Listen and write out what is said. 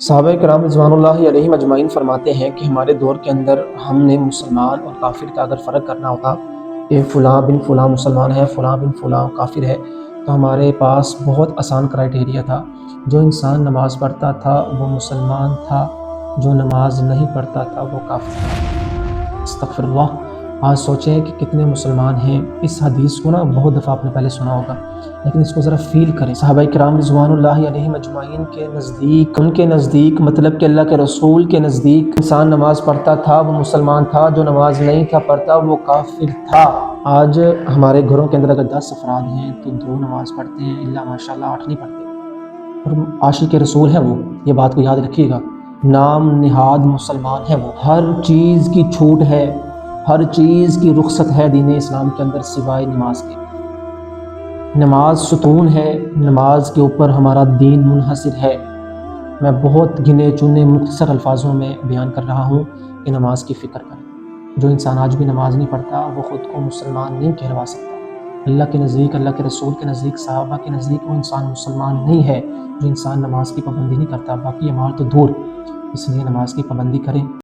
صحابہ کرام رضوان اللہ علیہم اجمعین فرماتے ہیں کہ ہمارے دور کے اندر ہم نے مسلمان اور کافر کا اگر فرق کرنا ہوتا کہ فلاں بن فلاں مسلمان ہے، فلاں بن فلاں کافر ہے، تو ہمارے پاس بہت آسان کرائٹیریا تھا۔ جو انسان نماز پڑھتا تھا وہ مسلمان تھا، جو نماز نہیں پڑھتا تھا وہ کافر تھا۔ استغفر اللہ۔ آج سوچیں کہ کتنے مسلمان ہیں۔ اس حدیث کو بہت دفعہ آپ نے پہلے سنا ہوگا، لیکن اس کو ذرا فیل کریں۔ صحابہ کرام رضوان اللہ علیہم اجمعین کے نزدیک، ان کے نزدیک مطلب کہ اللہ کے رسول کے نزدیک، انسان نماز پڑھتا تھا وہ مسلمان تھا، جو نماز نہیں تھا پڑھتا وہ کافر تھا۔ آج ہمارے گھروں کے اندر اگر 10 افراد ہیں تو 2 نماز پڑھتے ہیں، اللہ ماشاءاللہ 8 نہیں پڑھتے، اور عاشق رسول ہیں وہ۔ یہ بات کو یاد رکھیے گا، نام نہاد مسلمان ہے وہ۔ ہر چیز کی چھوٹ ہے، ہر چیز کی رخصت ہے دین اسلام کے اندر سوائے نماز کے۔ نماز ستون ہے، نماز کے اوپر ہمارا دین منحصر ہے۔ میں بہت گنے چنے مختصر الفاظوں میں بیان کر رہا ہوں کہ نماز کی فکر کریں۔ جو انسان آج بھی نماز نہیں پڑھتا وہ خود کو مسلمان نہیں کہلوا سکتا۔ اللہ کے نزدیک، اللہ کے رسول کے نزدیک، صحابہ کے نزدیک وہ انسان مسلمان نہیں ہے جو انسان نماز کی پابندی نہیں کرتا۔ باقی اعمال تو دور، اس لیے نماز کی پابندی کریں۔